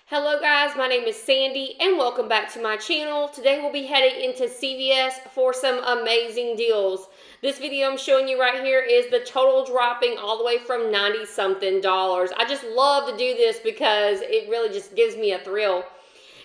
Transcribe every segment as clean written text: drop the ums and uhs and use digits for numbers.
Hello guys, my name is Sandy and welcome back to my channel. Today we'll be heading into CVS for some amazing deals. This video I'm showing you right here is the total dropping all the way from 90 something dollars. I just love to do this because it really just gives me a thrill.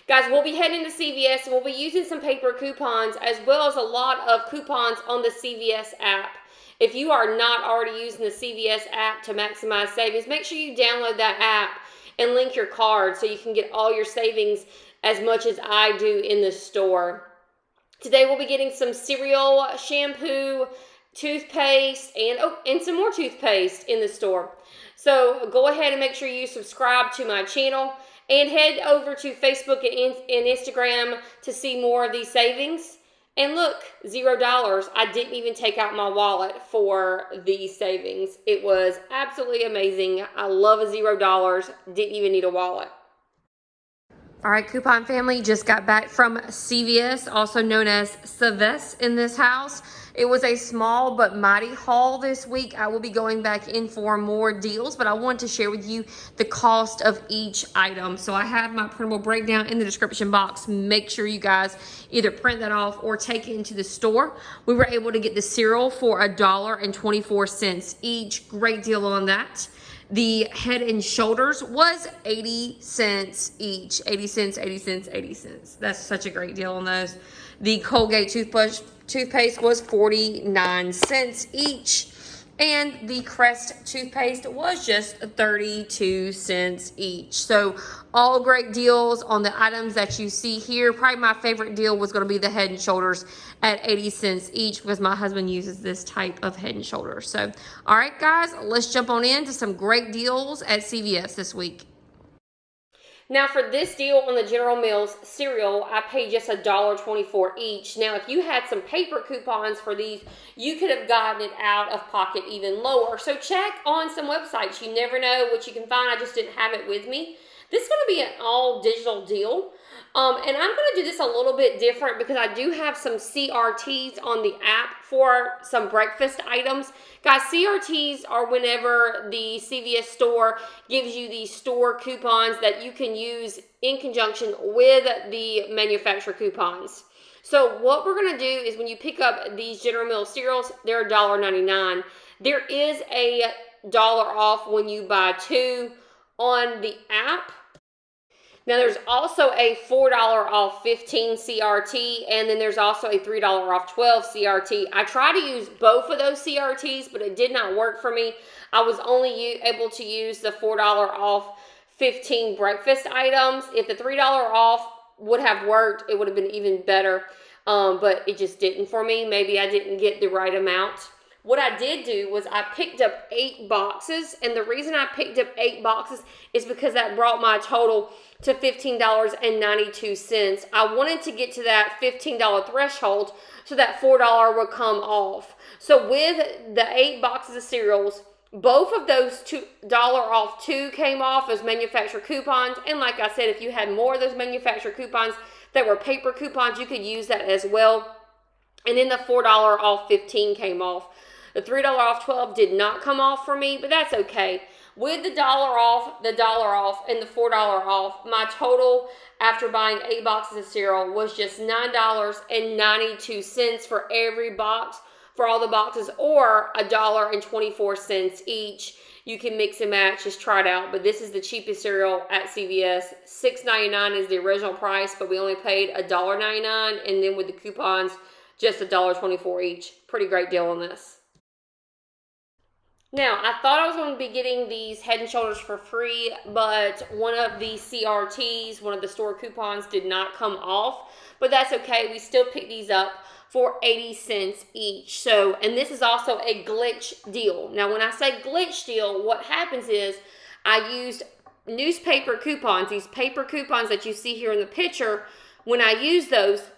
Guys, we'll be heading to CVS and we'll be using some paper coupons as well as a lot of coupons on the CVS app. If you are not already using the CVS app to maximize savings, make sure you download that app and link your card so you can get all your savings as much as I do in the store. Today we'll be getting some cereal, shampoo, toothpaste, and some more toothpaste in the store. So go ahead and make sure you subscribe to my channel and head over to Facebook and Instagram to see more of these savings. And look, $0. I didn't even take out my wallet for these savings. It was absolutely amazing. I love a $0. Didn't even need a wallet. All right, coupon family, just got back from CVS, also known as CVS in this house. It was a small but mighty haul this week. I will be going back in for more deals, but I want to share with you the cost of each item. So I have my printable breakdown in the description box. Make sure you guys either print that off or take it into the store. We were able to get the cereal for $1.24 each. Great deal on that. The Head and Shoulders was 80 cents each. 80 cents, 80 cents, 80 cents. That's such a great deal on those. The Colgate toothpaste was 49 cents each. And the Crest toothpaste was just 32 cents each. So all great deals on the items that you see here. Probably my favorite deal was going to be the Head and Shoulders at 80 cents each because my husband uses this type of Head and Shoulders. So, all right, guys, let's jump on into some great deals at CVS this week. Now for this deal on the General Mills cereal, I paid just $1.24 each. Now if you had some paper coupons for these, you could have gotten it out of pocket even lower. So check on some websites. You never know what you can find. I just didn't have it with me. This is going to be an all digital deal. And I'm going to do this a little bit different because I do have some CRTs on the app for some breakfast items. Guys, CRTs are whenever the CVS store gives you these store coupons that you can use in conjunction with the manufacturer coupons. So what we're going to do is when you pick up these General Mills cereals, they're $1.99. There is a dollar off when you buy two on the app. Now, there's also a $4 off 15 CRT, and then there's also a $3 off 12 CRT. I tried to use both of those CRTs, but it did not work for me. I was only able to use the $4 off 15 breakfast items. If the $3 off would have worked, it would have been even better, but it just didn't for me. Maybe I didn't get the right amount. What I did do was I picked up 8 boxes, and the reason I picked up 8 boxes is because that brought my total to $15.92. I wanted to get to that $15 threshold so that $4 would come off. So with the 8 boxes of cereals, both of those $2 off 2 came off as manufacturer coupons. And like I said, if you had more of those manufacturer coupons that were paper coupons, you could use that as well. And then the $4 off 15 came off. The $3 off 12 did not come off for me, but that's okay. With the $1 off, and the $4 off, my total after buying 8 boxes of cereal was just $9.92 for every box, for all the boxes, or $1.24 each. You can mix and match, just try it out. But this is the cheapest cereal at CVS. $6.99 is the original price, but we only paid $1.99, and then with the coupons, just $1.24 each. Pretty great deal on this. Now, I thought I was going to be getting these Head and Shoulders for free, but one of the CRTs, one of the store coupons, did not come off. But that's okay. We still picked these up for 80 cents each. So, and this is also a glitch deal. Now, when I say glitch deal, what happens is I used newspaper coupons, these paper coupons that you see here in the picture. When I use those,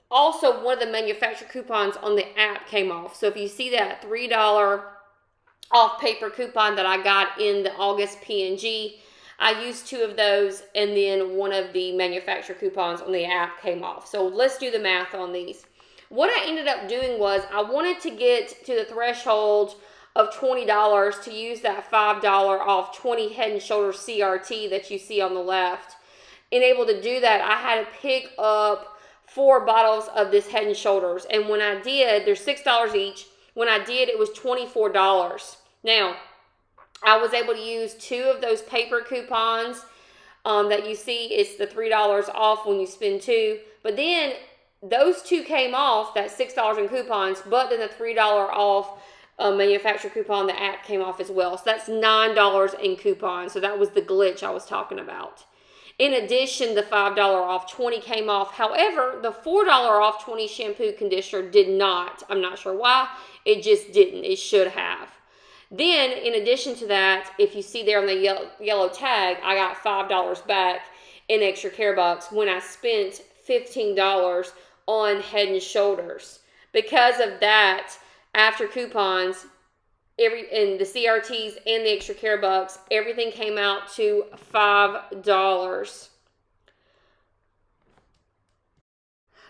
also one of the manufacturer coupons on the app came off. So if you see that $3 off paper coupon that I got in the August P&G, I used 2 of those, and then one of the manufacturer coupons on the app came off. So let's do the math on these. What I ended up doing was I wanted to get to the threshold of $20 to use that $5 off 20 Head and Shoulders CRT that you see on the left. and able to do that, I had to pick up 4 bottles of this Head and Shoulders. And when I did, they're $6 each. When I did, it was $24. Now, I was able to use 2 of those paper coupons that you see. It's the $3 off when you spend 2. But then those 2 came off, that $6 in coupons, but then the $3 off manufacturer coupon, the app came off as well. So that's $9 in coupons. So that was the glitch I was talking about. In addition, the $5 off 20 came off. However, the $4 off 20 shampoo conditioner did not. I'm not sure why. It just didn't. It should have. Then, in addition to that, if you see there on the yellow tag, I got $5 back in extra care bucks when I spent $15 on Head and Shoulders. Because of that, after coupons, in the CRTs and the extra care bucks, everything came out to $5.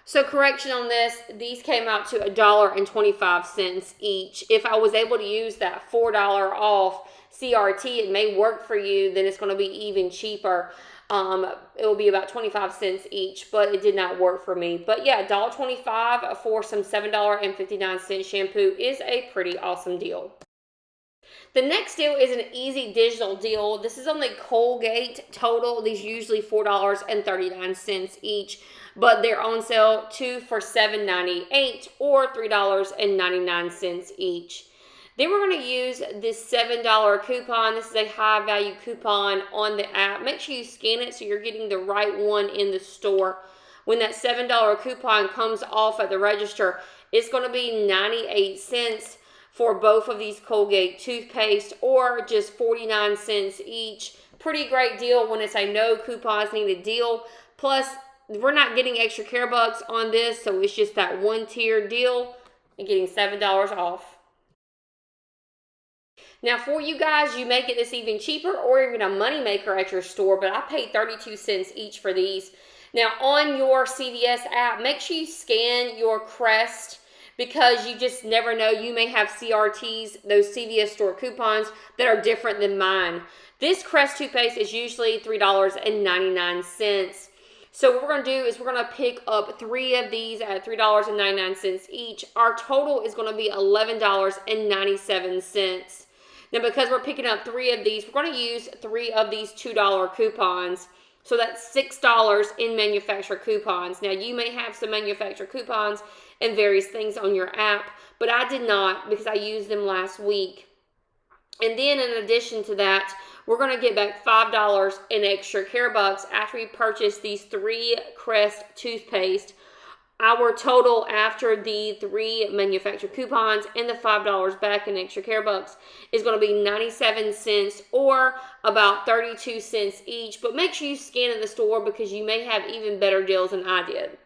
So correction on this, these came out to $1.25 each. If I was able to use that $4 off CRT, it may work for you, then it's going to be even cheaper. It will be about 25 cents each, but it did not work for me. But yeah, $1.25 for some $7.59 shampoo is a pretty awesome deal. The next deal is an easy digital deal. This is on the Colgate Total. These are usually $4.39 each, but they're on sale 2 for $7.98 or $3.99 each. Then we're going to use this $7 coupon. This is a high value coupon on the app. Make sure you scan it so you're getting the right one in the store. When that $7 coupon comes off at the register, it's going to be 98 cents for both of these Colgate toothpaste, or just 49 cents each. Pretty great deal when it's a no coupons needed deal. Plus, we're not getting extra care bucks on this, so it's just that one tier deal and getting $7 off. Now for you guys, you may get this even cheaper or even a money maker at your store, but I paid 32 cents each for these. Now on your CVS app, make sure you scan your crest, because you just never know. You may have CRTs, those CVS store coupons, that are different than mine. This Crest toothpaste is usually $3.99. So what we're going to do is we're going to pick up 3 of these at $3.99 each. Our total is going to be $11.97. Now because we're picking up 3 of these, we're going to use 3 of these $2 coupons. So that's $6 in manufacturer coupons. Now you may have some manufacturer coupons and various things on your app, but I did not because I used them last week. And then in addition to that, we're going to get back $5 in extra care bucks after we purchase these 3 Crest toothpaste. Our total after the 3 manufacturer coupons and the $5 back in extra care bucks is going to be 97 cents or about 32 cents each. But make sure you scan in the store because you may have even better deals than I did.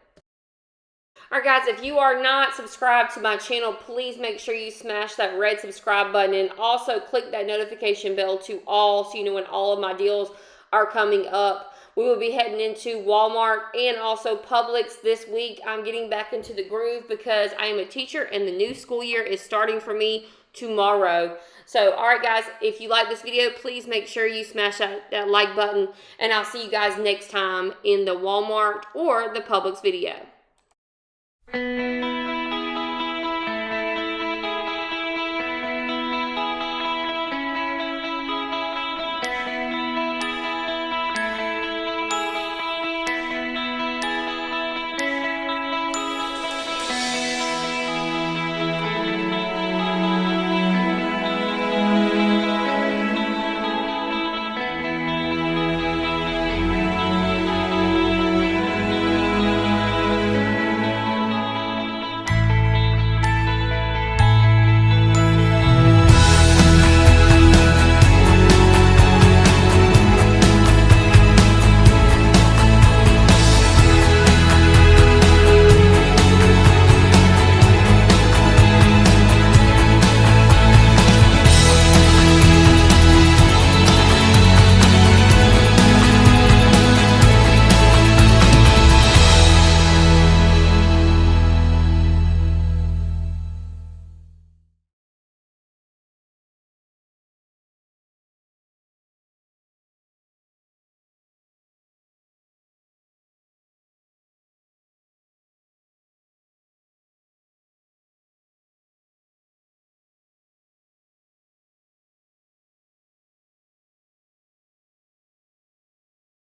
Alright guys, if you are not subscribed to my channel, please make sure you smash that red subscribe button and also click that notification bell to all so you know when all of my deals are coming up. We will be heading into Walmart and also Publix this week. I'm getting back into the groove because I am a teacher and the new school year is starting for me tomorrow. So, alright guys, if you like this video, please make sure you smash that like button, and I'll see you guys next time in the Walmart or the Publix video.